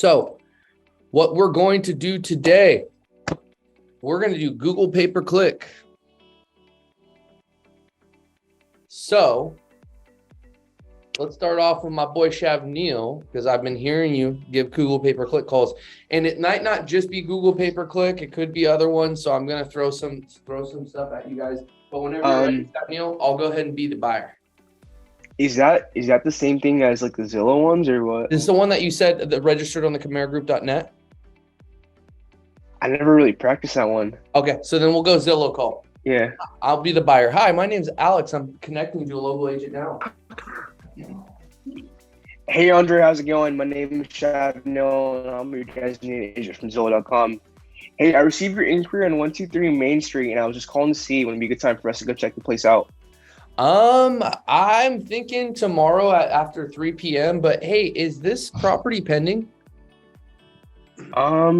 So what we're going to do today, we're going to do Google pay-per-click. So let's start off with my boy Shavneil, because I've been hearing you give Google pay-per-click calls, and it might not just be Google pay-per-click; it could be other ones. So I'm gonna throw some stuff at you guys. But whenever you're ready, Shavneil, I'll go ahead and be the buyer. Is that the same thing as like the Zillow ones or what? This is the one that you said that registered on the CamaraGroup.net. I never really practiced that one. Okay, so then we'll go Zillow call. Yeah. I'll be the buyer. Hi, my name's Alex. I'm connecting to a local agent now. Hey, Andre, how's it going? My name is Shavneil, and I'm your designated agent from Zillow.com. Hey, I received your inquiry on 123 Main Street, and I was just calling to see when would be a good time for us to go check the place out. I'm thinking tomorrow after 3 p.m. But hey, is this property pending? Let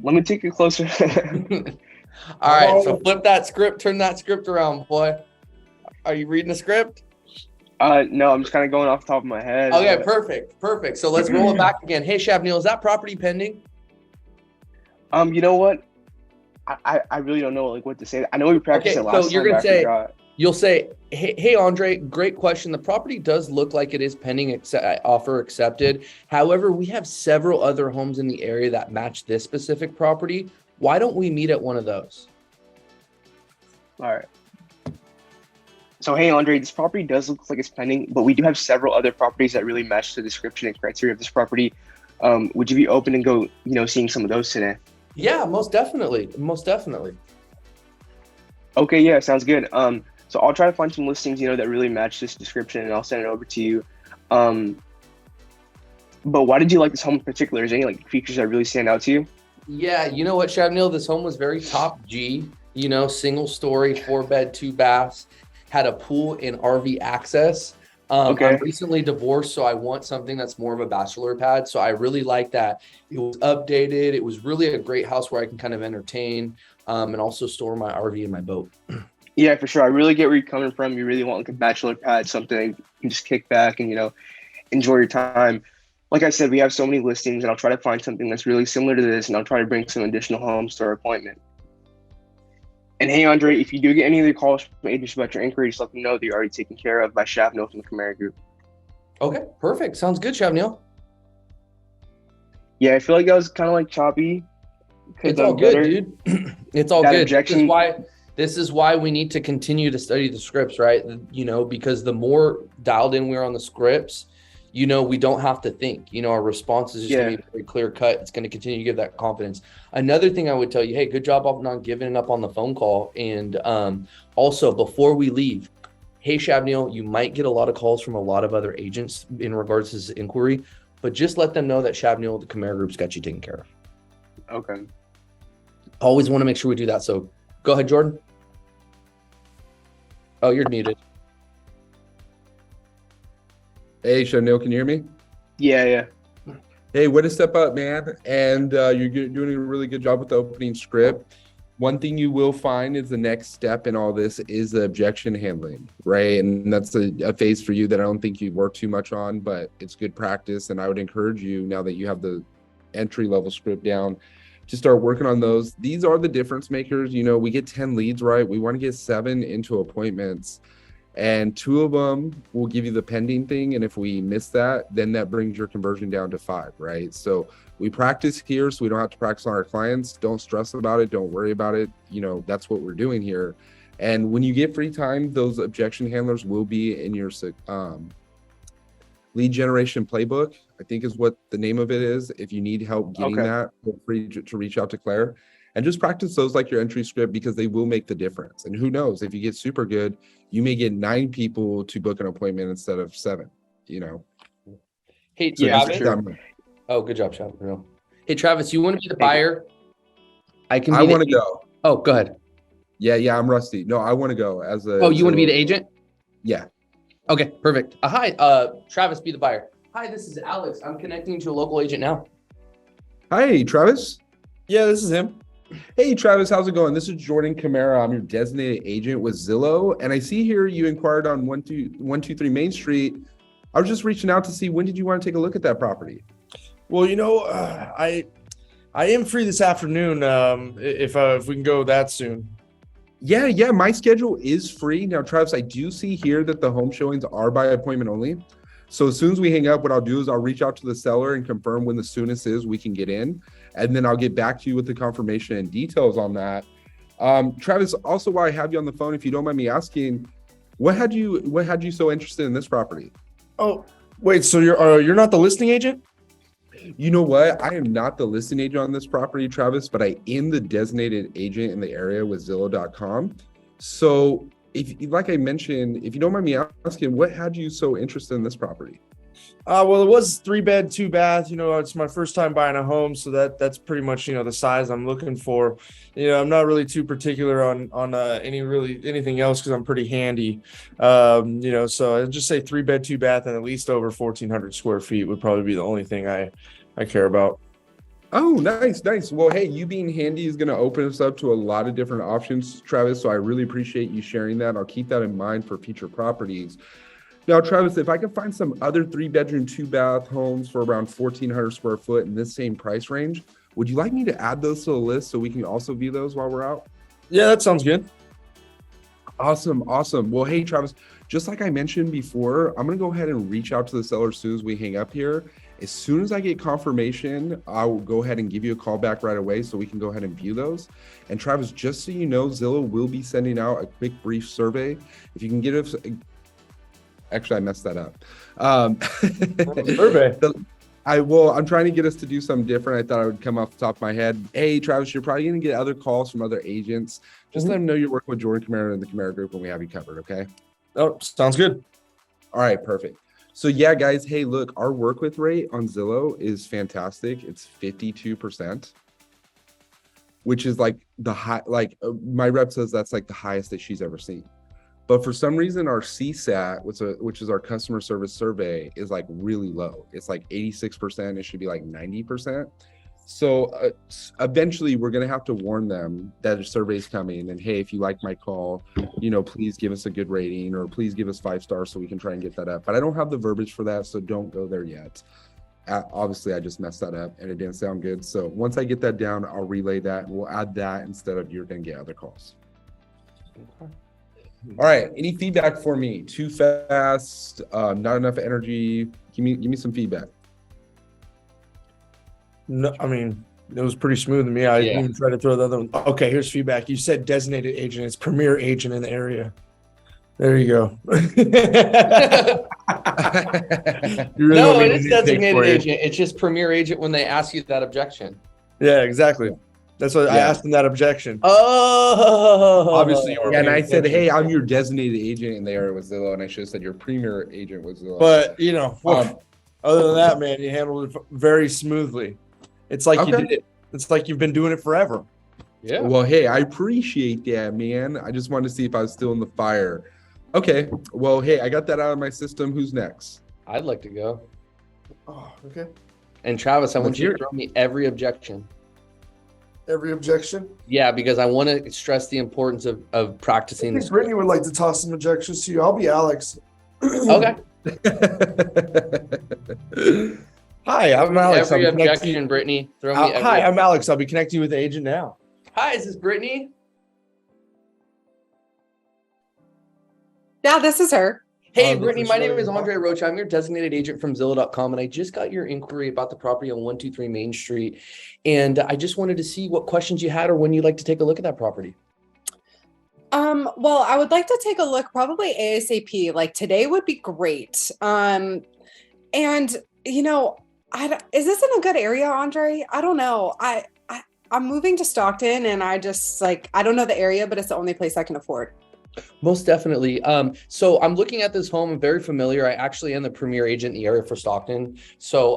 me take a closer. All right, so flip that script, turn that script around, boy. Are you reading the script? No, I'm just kind of going off the top of my head. Okay, perfect. So let's roll it back again. Hey, Shavneil, is that property pending? You know what? I really don't know like what to say. I know we practiced it last time. So you're gonna say, you'll say, hey, Andre, great question. The property does look like it is pending offer accepted. However, we have several other homes in the area that match this specific property. Why don't we meet at one of those? All right. So, hey, Andre, this property does look like it's pending, but we do have several other properties that really match the description and criteria of this property. Would you be open and go, seeing some of those today? Yeah, most definitely. Most definitely. Okay, yeah, sounds good. So I'll try to find some listings, that really match this description, and I'll send it over to you. But why did you like this home in particular? Is there any features that really stand out to you? Yeah, you know what, Shavneil, this home was very top G, single story, 4-bed, 2 baths, had a pool and RV access. Okay. I'm recently divorced, so I want something that's more of a bachelor pad. So I really like that. It was updated. It was really a great house where I can kind of entertain and also store my RV and my boat. Yeah, for sure. I really get where you're coming from. You really want a bachelor pad, something you can just kick back and, enjoy your time. Like I said, we have so many listings, and I'll try to find something that's really similar to this, and I'll try to bring some additional homes to our appointment. And hey, Andre, if you do get any other calls from agents about your inquiry, just let them know that you're already taken care of by Shavneil from the Camara Group. Okay, perfect. Sounds good, Shavneil. Yeah, I feel like that was kind of choppy. It's all good, dude. It's all good. This is why we need to continue to study the scripts, right? Because the more dialed in we're on the scripts, we don't have to think. Our response is just going to be very clear cut. It's going to continue to give that confidence. Another thing I would tell you, hey, good job of not giving up on the phone call. And also, before we leave, hey, Shavneil, you might get a lot of calls from a lot of other agents in regards to this inquiry, but just let them know that Shavneil, the Camara Group's got you taken care of. Okay. Always want to make sure we do that. So go ahead, Jordan. Oh, you're muted. Hey, Shavneil, can you hear me? Yeah. Hey, way to step up, man. And you're doing a really good job with the opening script. One thing you will find is the next step in all this is the objection handling, right? And that's a phase for you that I don't think you work too much on, but it's good practice. And I would encourage you, now that you have the entry-level script down, to start working on those. These are the difference makers. We get 10 leads, right? We want to get 7 into appointments. And 2 of them will give you the pending thing. And if we miss that, then that brings your conversion down to 5, right? So we practice here so we don't have to practice on our clients. Don't stress about it. Don't worry about it. That's what we're doing here. And when you get free time, those objection handlers will be in your lead generation playbook, I think is what the name of it is. If you need help getting that, feel free to reach out to Claire. And just practice those like your entry script, because they will make the difference. And who knows, if you get super good, you may get 9 people to book an appointment instead of 7, Hey, so Travis. Sure. Oh, good job, Shavneil. Hey, Travis, you want to be the buyer? I want to go. Oh, go ahead. Yeah, I'm rusty. No, I want to go as a. Oh, you want to be the agent? Yeah. Okay, perfect. Hi, Travis, be the buyer. Hi, this is Alex. I'm connecting to a local agent now. Hi, Travis. Yeah, this is him. Hey, Travis, how's it going? This is Jordan Camara. I'm your designated agent with Zillow. And I see here you inquired on 123 Main Street. I was just reaching out to see, when did you want to take a look at that property? Well, I am free this afternoon. If we can go that soon. Yeah. My schedule is free now, Travis. I do see here that the home showings are by appointment only. So as soon as we hang up, what I'll do is I'll reach out to the seller and confirm when the soonest is we can get in, and then I'll get back to you with the confirmation and details on that. Travis, also while I have you on the phone, if you don't mind me asking, what had you so interested in this property? Oh, wait, so you're not the listing agent? You know what? I am not the listing agent on this property, Travis, but I am the designated agent in the area with Zillow.com. So if, like I mentioned, if you don't mind me asking, what had you so interested in this property? Well, it was 3-bed, 2-bath. It's my first time buying a home, so that's pretty much the size I'm looking for. I'm not really too particular on anything else because I'm pretty handy. So I'd just say 3-bed, 2-bath, and at least over 1,400 square feet would probably be the only thing I care about. Oh, nice. Well, hey, you being handy is going to open us up to a lot of different options, Travis. So I really appreciate you sharing that. I'll keep that in mind for future properties. Now, Travis, if I can find some other 3-bedroom, 2-bath homes for around 1,400 square foot in this same price range, would you like me to add those to the list so we can also view those while we're out? Yeah, that sounds good. Awesome. Well, hey, Travis, just like I mentioned before, I'm going to go ahead and reach out to the seller as soon as we hang up here. As soon as I get confirmation, I will go ahead and give you a call back right away so we can go ahead and view those. And Travis, just so you know, Zillow will be sending out a quick brief survey. If you can get us, actually, I messed that up. Survey. I'm trying to get us to do something different. I thought I would come off the top of my head. Hey, Travis, you're probably going to get other calls from other agents. Just let them know you're working with Jordan Camara and the Camara Group, and we have you covered, okay? Oh, sounds good. All right, perfect. So yeah, guys, hey, look, our work with rate on Zillow is fantastic. It's 52%, which is like the high, my rep says that's like the highest that she's ever seen. But for some reason, our CSAT, which is our customer service survey, is like really low. It's like 86%. It should be like 90%. So eventually we're going to have to warn them that a survey is coming. And hey, if you like my call, please give us a good rating or please give us 5 stars so we can try and get that up. But I don't have the verbiage for that, so don't go there yet. Obviously, I just messed that up and it didn't sound good. So once I get that down, I'll relay that and we'll add that instead of you're going to get other calls. Okay. All right. Any feedback for me? Too fast? Not enough energy? Give me some feedback. No, I mean, it was pretty smooth to me. I didn't even try to throw the other one. Okay, here's feedback. You said designated agent. It's premier agent in the area. There you go. No, it is designated agent. It's just premier agent when they ask you that objection. Yeah, exactly. That's what I asked him that objection. Oh, obviously. And I said, hey, I'm your designated agent in the area with Zillow. And I should have said your premier agent was Zillow. But, other than that, man, you handled it very smoothly. It's like you did it. It's like you've been doing it forever. Yeah. Well, hey, I appreciate that, man. I just wanted to see if I was still in the fire. Okay. Well, hey, I got that out of my system. Who's next? I'd like to go. Oh, okay. And Travis, I want you to throw me every objection. Every objection? Yeah, because I want to stress the importance of practicing. I think Brittany would like to toss some objections to you. I'll be Alex. Okay. Hi, I'm Alex. Every objection, Brittany. Throw me every Hi, I'm Alex. I'll be connecting you with the agent now. Hi, is this Brittany? Yeah, this is her. Hey, Brittany, my name is Andre Rocha. I'm your designated agent from Zillow.com, and I just got your inquiry about the property on 123 Main Street, and I just wanted to see what questions you had or when you'd like to take a look at that property. Well, I would like to take a look probably ASAP. Like today would be great. And is this in a good area, Andre? I don't know. I'm moving to Stockton, and I just I don't know the area, but it's the only place I can afford. Most definitely. So I'm looking at this home. I'm very familiar. I actually am the premier agent in the area for Stockton. So,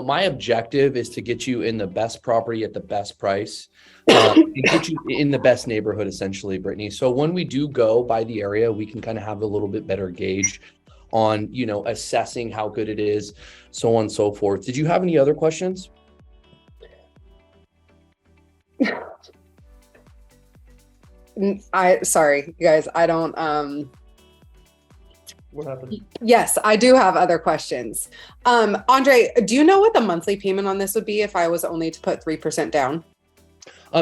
my objective is to get you in the best property at the best price, and get you in the best neighborhood, essentially, Brittany. So when we do go by the area, we can kind of have a little bit better gauge on, assessing how good it is, so on and so forth. Did you have any other questions? Sorry, you guys, I don't, What happened? Yes, I do have other questions. Andre, do you know what the monthly payment on this would be if I was only to put 3% down?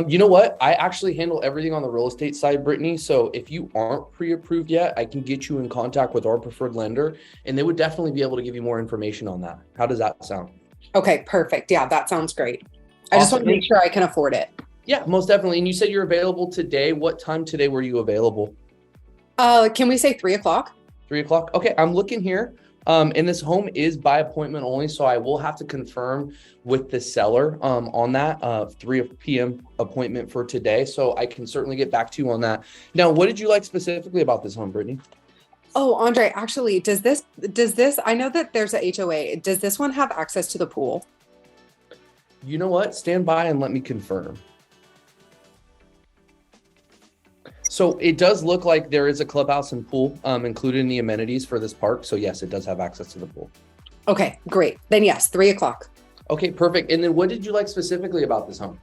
You know what? I actually handle everything on the real estate side, Brittany. So if you aren't pre-approved yet, I can get you in contact with our preferred lender, and they would definitely be able to give you more information on that. How does that sound? Okay, perfect. Yeah, that sounds great. I just want to make sure I can afford it. Yeah, most definitely. And you said you're available today. What time today were you available? Can we say 3:00? 3:00. Okay, I'm looking here. And this home is by appointment only, so I will have to confirm with the seller on that 3 p.m. appointment for today. So I can certainly get back to you on that. Now, what did you like specifically about this home, Brittany? Oh, Andre, actually, does this, I know that there's a HOA. Does this one have access to the pool? You know what? Stand by and let me confirm. So it does look like there is a clubhouse and pool included in the amenities for this park. So yes, it does have access to the pool. Okay, great. Then yes, 3:00. Okay, perfect. And then what did you like specifically about this home?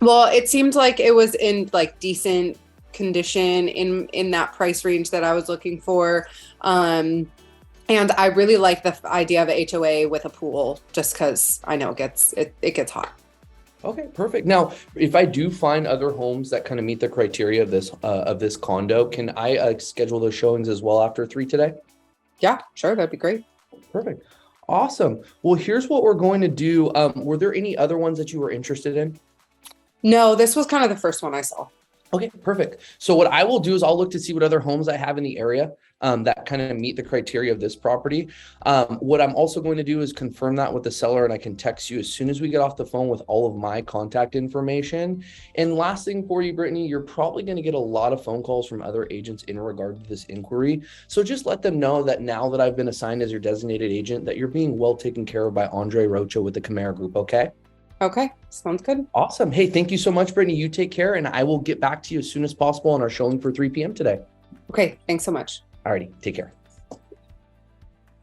Well, it seemed like it was in like decent condition in that price range that I was looking for. And I really like the idea of a HOA with a pool just because I know it gets hot. Okay, perfect. Now, if I do find other homes that kind of meet the criteria of this condo, can I schedule those showings as well after 3 today? Yeah, sure. That'd be great. Perfect. Awesome. Well, here's what we're going to do. Were there any other ones that you were interested in? No, this was kind of the first one I saw. Okay, perfect. So what I will do is I'll look to see what other homes I have in the area that kind of meet the criteria of this property. What I'm also going to do is confirm that with the seller, and I can text you as soon as we get off the phone with all of my contact information. And last thing for you, Brittany, you're probably going to get a lot of phone calls from other agents in regard to this inquiry. So just let them know that now that I've been assigned as your designated agent, that you're being well taken care of by Andre Rocha with the Camara Group, okay? Okay, sounds good. Awesome. Hey, thank you so much, Brittany. You take care, and I will get back to you as soon as possible on our showing for 3 p.m. today. Okay, thanks so much. Alrighty, take care.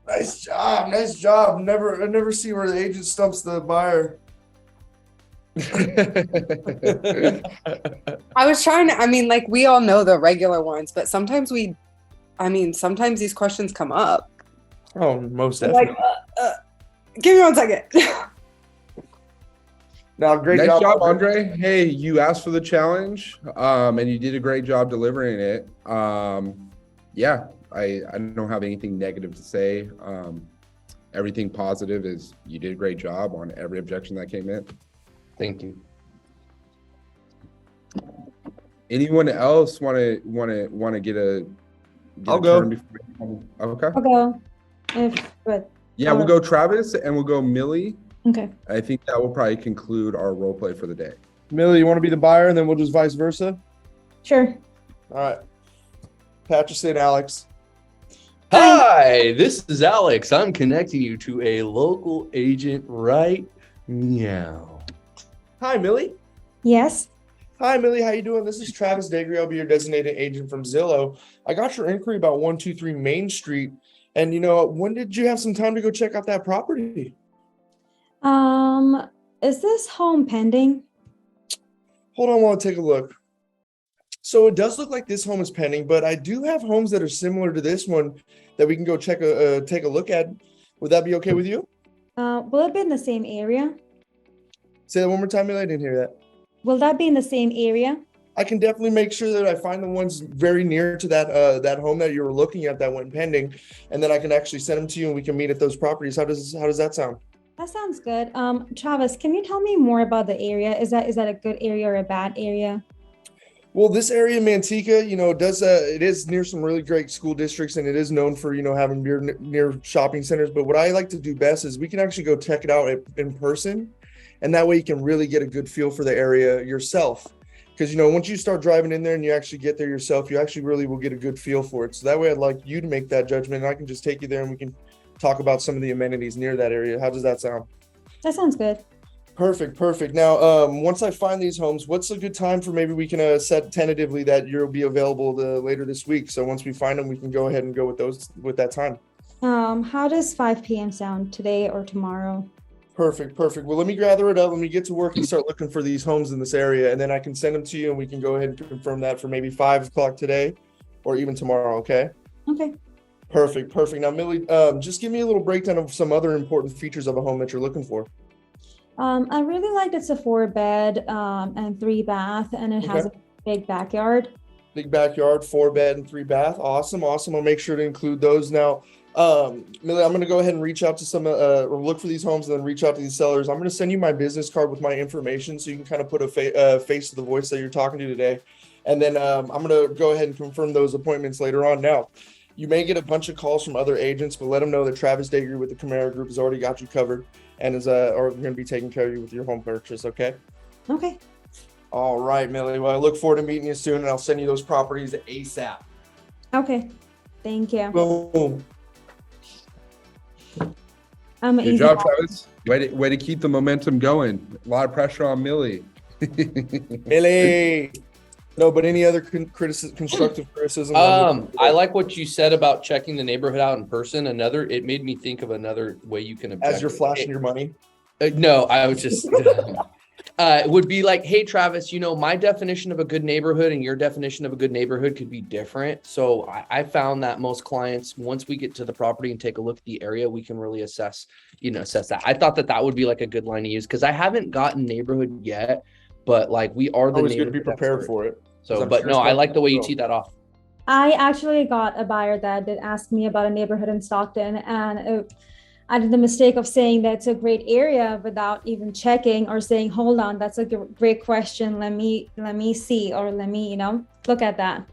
Nice job. I never see where the agent stumps the buyer. I was trying to, we all know the regular ones, but sometimes sometimes these questions come up. Oh, most definitely. Give me 1 second. No, great Nice job, Andre. Andre. Hey, you asked for the challenge, and you did a great job delivering it. Yeah, I don't have anything negative to say. Everything positive is you did a great job on every objection that came in. Thank you. Anyone else want to get a I'll go. turn okay. I'll go. Yeah, we'll go Travis and we'll go Millie. Okay. I think that will probably conclude our role play for the day. Millie, you want to be the buyer, and then we'll just vice versa? Sure. All right. Patrick and Alex. Hi, this is Alex. I'm connecting you to a local agent right now. Hi, Millie. Yes. Hi, Millie. How you doing? This is Travis Degry. I'll be your designated agent from Zillow. I got your inquiry about 123 Main Street. And, when did you have some time to go check out that property? Is this home pending? Hold on while I take a look. So it does look like this home is pending, but I do have homes that are similar to this one that we can go take a look at. Would that be okay with you? Will it be in the same area? Say that one more time, Millie. I didn't hear that. Will that be in the same area? I can definitely make sure that I find the ones very near to that home that you were looking at that went pending, and then I can actually send them to you and we can meet at those properties. How does that sound? That sounds good. Travis, can you tell me more about the area? Is that a good area or a bad area? Well, this area in Manteca, it is near some really great school districts, and it is known for, having near shopping centers. But what I like to do best is we can actually go check it out in person, and that way you can really get a good feel for the area yourself. Because, once you start driving in there and you actually get there yourself, you actually really will get a good feel for it. So that way I'd like you to make that judgment, and I can just take you there and we can talk about some of the amenities near that area. How does that sound? That sounds good. Perfect. Now, once I find these homes, what's a good time for maybe we can set tentatively that you'll be available later this week? So once we find them, we can go ahead and go with that time. How does 5 p.m. sound today or tomorrow? Perfect. Well, let me gather it up. Let me get to work and start looking for these homes in this area, and then I can send them to you, and we can go ahead and confirm that for maybe 5 o'clock today or even tomorrow. Okay. Okay. Perfect. Now, Millie, just give me a little breakdown of some other important features of a home that you're looking for. I really like it's a 4-bed and 3-bath, and it has a big backyard. Big backyard, 4-bed and 3-bath. Awesome. I'll make sure to include those now. Millie, I'm going to go ahead and reach out to some, or look for these homes and then reach out to these sellers. I'm going to send you my business card with my information so you can kind of put a face to the voice that you're talking to today. And then I'm going to go ahead and confirm those appointments later on. Now, you may get a bunch of calls from other agents, but let them know that Travis Dagery with the Camara Group has already got you covered and is are going to be taking care of you with your home purchase. Okay. Okay. All right, Millie. Well, I look forward to meeting you soon, and I'll send you those properties ASAP. Okay. Thank you. Boom. Good job, Travis. Way to keep the momentum going. A lot of pressure on Millie. Millie. No, but any other constructive criticism? I like what you said about checking the neighborhood out in person. It made me think of another way you can object. As you're flashing your money? No, I was just, it would be like, hey, Travis, my definition of a good neighborhood and your definition of a good neighborhood could be different. So I found that most clients, once we get to the property and take a look at the area, we can really assess that. I thought that would be like a good line to use because I haven't gotten neighborhood yet, but like we are the always good to be prepared for it. So, but no, I like the way you tee that off. I actually got a buyer that did ask me about a neighborhood in Stockton, and I did the mistake of saying that it's a great area without even checking or saying, hold on, that's a great question. Let me see, or let me, look at that.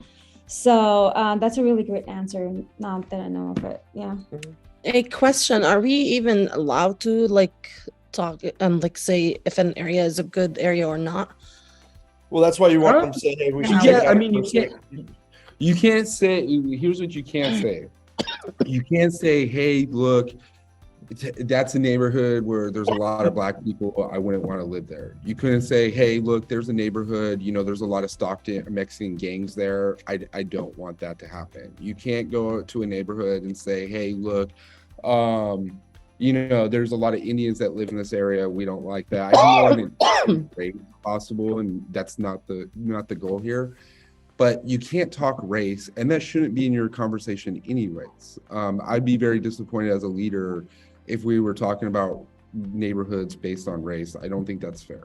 So that's a really great answer. Not that I know of it. Yeah. A question. Are we even allowed to talk and say if an area is a good area or not? Well, that's why you want them to say, hey, we should. Yeah, I mean, you can't say, here's what you can't say. You can't say, hey, look, that's a neighborhood where there's a lot of Black people. I wouldn't want to live there. You couldn't say, hey, look, there's a neighborhood, there's a lot of Stockton Mexican gangs there. I don't want that to happen. You can't go to a neighborhood and say, hey, look, there's a lot of Indians that live in this area. We don't like that. I want it great possible, and that's not the goal here. But you can't talk race, and that shouldn't be in your conversation anyways. I'd be very disappointed as a leader if we were talking about neighborhoods based on race. I don't think that's fair.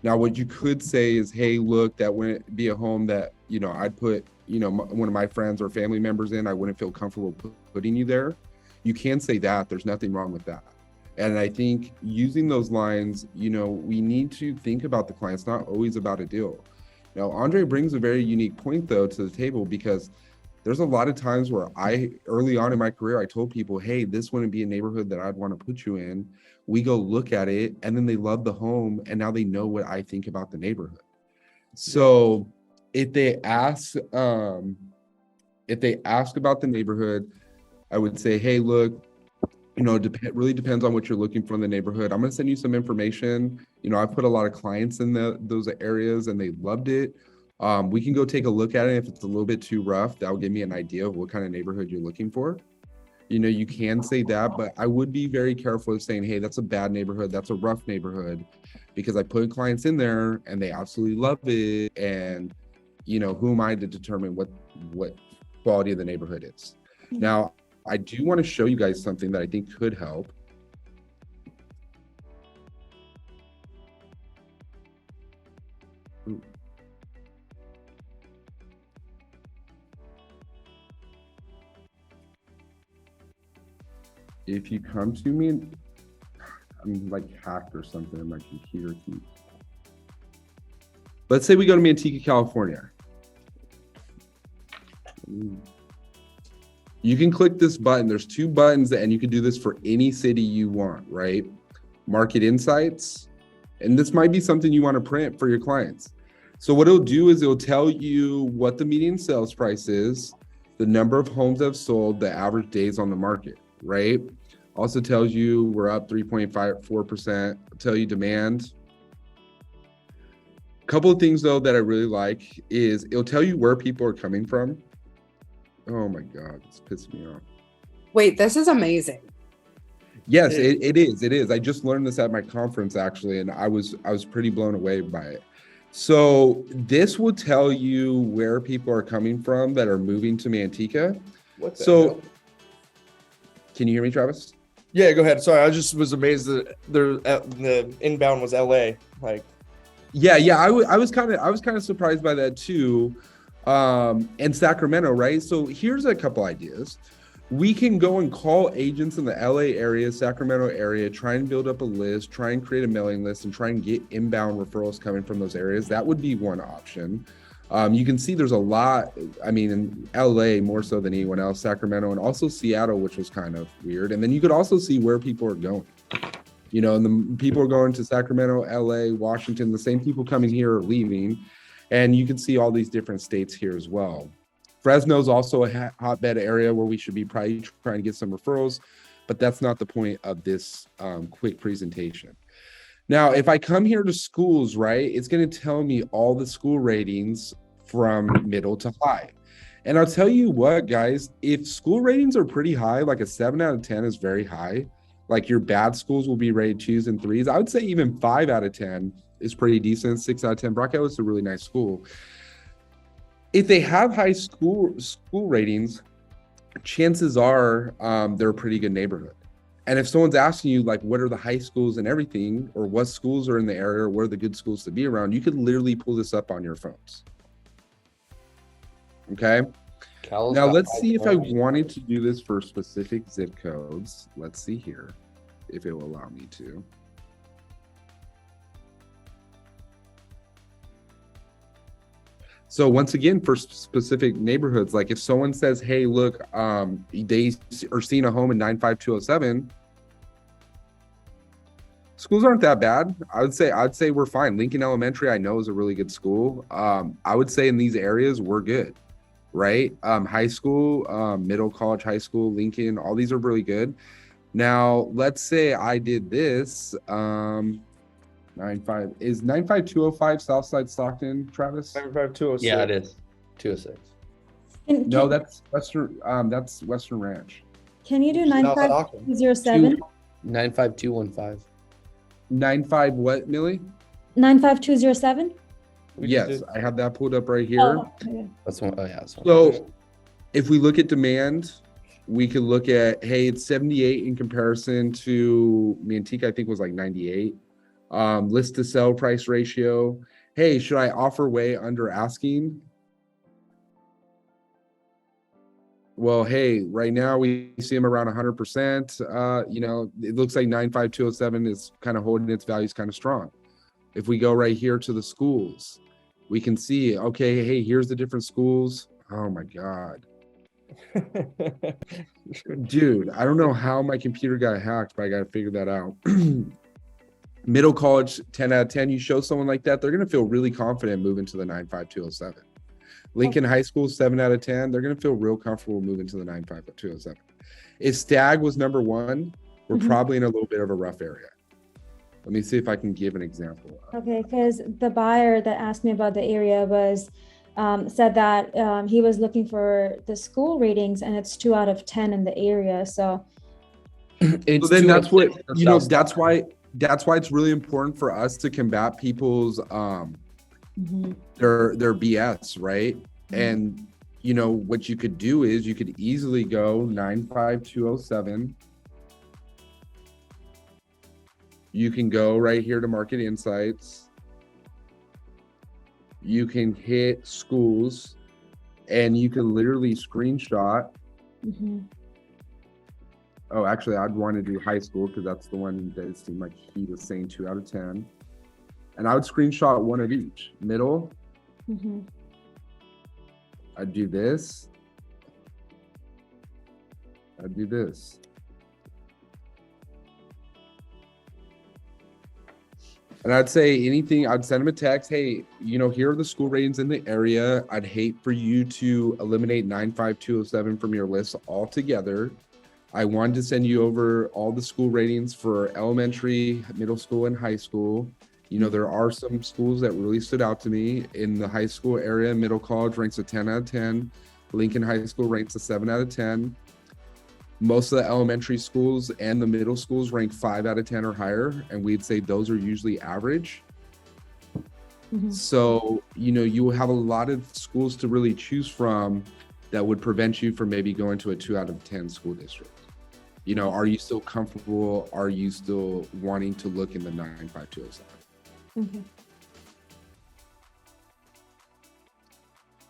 Now, what you could say is, hey, look, that wouldn't be a home that, I'd put, one of my friends or family members in. I wouldn't feel comfortable putting you there. You can say that. There's nothing wrong with that. And I think using those lines, we need to think about the client. It's not always about a deal. Now, Andre brings a very unique point, though, to the table, because there's a lot of times where early on in my career, I told people, hey, this wouldn't be a neighborhood that I'd want to put you in. We go look at it, and then they love the home, and now they know what I think about the neighborhood. So if they ask about the neighborhood, I would say, hey, look, it really depends on what you're looking for in the neighborhood. I'm going to send you some information. I put a lot of clients in those areas and they loved it. We can go take a look at it. If it's a little bit too rough, that'll give me an idea of what kind of neighborhood you're looking for. You can say that, but I would be very careful of saying, hey, that's a bad neighborhood. That's a rough neighborhood, because I put clients in there and they absolutely love it. And, who am I to determine what quality of the neighborhood is? Now, I do want to show you guys something that I think could help. If you come to me, I'm like hacked or something in my computer key. Let's say we go to Manteca, California. You can click this button. There's 2 buttons, and you can do this for any city you want, right? Market insights. And this might be something you want to print for your clients. So what it'll do is it'll tell you what the median sales price is, the number of homes that have sold, the average days on the market, right? Also tells you we're up 3.54%, tell you demand. A couple of things though that I really like is it'll tell you where people are coming from. Oh my God, it's pissing me off. Wait, this is amazing. Yes, it is. I just learned this at my conference actually, and I was pretty blown away by it. So this will tell you where people are coming from that are moving to Manteca. Can you hear me, Travis? Yeah, go ahead. Sorry, I just was amazed that the inbound was LA. Like, yeah, I was kind of surprised by that too. And Sacramento, right? So here's a couple ideas. We can go and call agents in the LA area, Sacramento area, try and build up a list, try and create a mailing list, and try and get inbound referrals coming from those areas. That would be one option. You can see there's a lot, I mean, in LA more so than anyone else, Sacramento, and also Seattle, which was kind of weird. And then you could also see where people are going. You know, and the people are going to Sacramento, LA, Washington, the same people coming here are leaving. And you can see all these different states here as well. Fresno is also a hotbed area where we should be probably trying to get some referrals, but that's not the point of this quick presentation. Now, if I come here to schools, right, it's going to tell me all the school ratings from middle to high. And I'll tell you what, guys, if school ratings are pretty high, like a 7 out of 10 is very high, like your bad schools will be rated 2s and 3s. I would say even 5 out of 10 is pretty decent. 6 out of 10. Brock Ellis is a really nice school. If they have high school ratings, chances are they're a pretty good neighborhood. And if someone's asking you, like, what are the high schools and everything, or what schools are in the area, or what are the good schools to be around, you could literally pull this up on your phones. Okay. Now let's see if I wanted to do this for specific zip codes. Let's see here if it will allow me to. So once again, for specific neighborhoods, like if someone says, hey, look, they are seeing a home in 95207, schools aren't that bad. I'd say we're fine. Lincoln Elementary, I know, is a really good school. I would say in these areas, we're good, right? High school, middle college, high school, Lincoln, all these are really good. Now, let's say I did this, 95205 Southside Stockton, Travis? 95206. Yeah, it is. 206. No, that's Western Ranch. Can you do 95207? 95215. 95 what, Millie? 95207? Yes, I have that pulled up right here. Oh, okay. That's one. Oh yeah. That's one. So if we look at demand, we could look at, hey, it's 78 in comparison to Manteca, I think was like 98. List to sell price ratio. Hey, should I offer way under asking? Well, hey, right now we see them around 100%. You know, it looks like 95207 is kind of holding its values kind of strong. If we go right here to the schools, we can see, okay, hey, here's the different schools. Oh my God. Dude, I don't know how my computer got hacked, but I got to figure that out. Middle college, 10 out of 10. You show someone like that, they're going to feel really confident moving to the 95207. Lincoln High School, 7 out of 10. They're going to feel real comfortable moving to the 95207. If Stag was number 1, we're probably in a little bit of a rough area. Let me see if I can give an example. Okay, because the buyer that asked me about the area was said that he was looking for the school ratings, and it's 2 out of 10 in the area. So then that's what, you know, that's why it's really important for us to combat people's their BS, right? And you know what you could do is you could easily go 95207. You can go right here to Market Insights. You can hit schools, and you can literally screenshot. Oh, actually, I'd want to do high school because that's the one that it seemed like he was saying 2 out of 10. And I would screenshot one of each. Middle. I'd do this. I'd do this. And I'd say anything, I'd send them a text. Hey, you know, here are the school ratings in the area. I'd hate for you to eliminate 95207 from your list altogether. I wanted to send you over all the school ratings for elementary, middle school, and high school. You know, there are some schools that really stood out to me. In the high school area, Middle College ranks a 10 out of 10. Lincoln High School ranks a 7 out of 10. Most of the elementary schools and the middle schools rank 5 out of 10 or higher, and we'd say those are usually average. So, you know, you will have a lot of schools to really choose from that would prevent you from maybe going to a 2 out of 10 school district. You know, are you still comfortable? Are you still wanting to look in the 95207? Mm-hmm.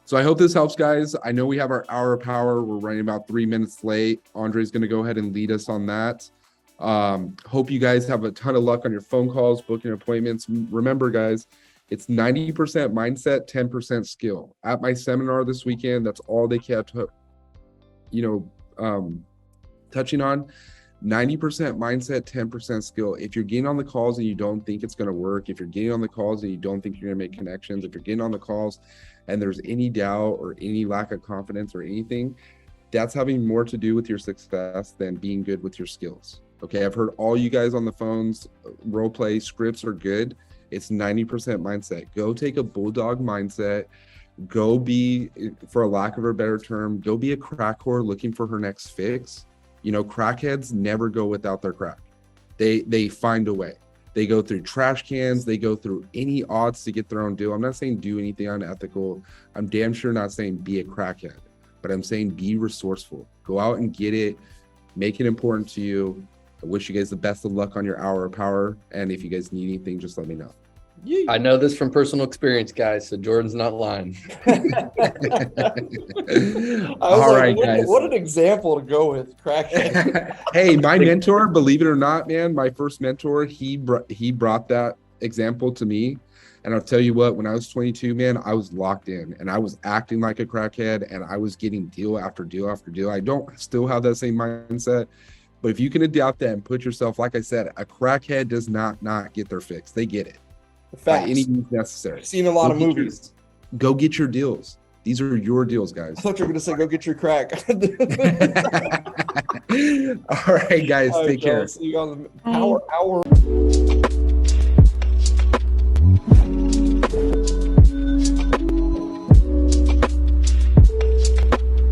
So I hope this helps, guys. I know we have our hour of power. We're running about 3 minutes late. Andre's going to go ahead and lead us on that. Hope you guys have a ton of luck on your phone calls, booking appointments. Remember, guys, it's 90% mindset, 10% skill. At my seminar this weekend, that's all they kept, touching on. 90% mindset, 10% skill. If you're getting on the calls and you don't think it's going to work, if you're getting on the calls and you don't think you're going to make connections, if you're getting on the calls and there's any doubt or any lack of confidence or anything, that's having more to do with your success than being good with your skills. Okay, I've heard all you guys on the phones, role play, scripts are good. It's 90% mindset. Go take a bulldog mindset. Go be, for a lack of a better term, go be a crack whore looking for her next fix. You know, crackheads never go without their crack. They find a way. They go through trash cans. They go through any odds to get their own deal. I'm not saying do anything unethical. I'm damn sure not saying be a crackhead, but I'm saying be resourceful. Go out and get it. Make it important to you. I wish you guys the best of luck on your hour of power. And if you guys need anything, just let me know. I know this from personal experience, guys, so Jordan's not lying. All right, guys. What an example to go with, crackhead. Hey, my mentor, believe it or not, man, my first mentor, he brought that example to me. And I'll tell you what, when I was 22, man, I was locked in and I was acting like a crackhead and I was getting deal after deal after deal. I don't still have that same mindset, but if you can adapt that and put yourself, like I said, a crackhead does not get their fix. They get it. By any means necessary. I've seen a lot of movies. Go get your deals. These are your deals, guys. I thought you were going to say, go get your crack. All right, guys. Take care. See you on the Power Hour.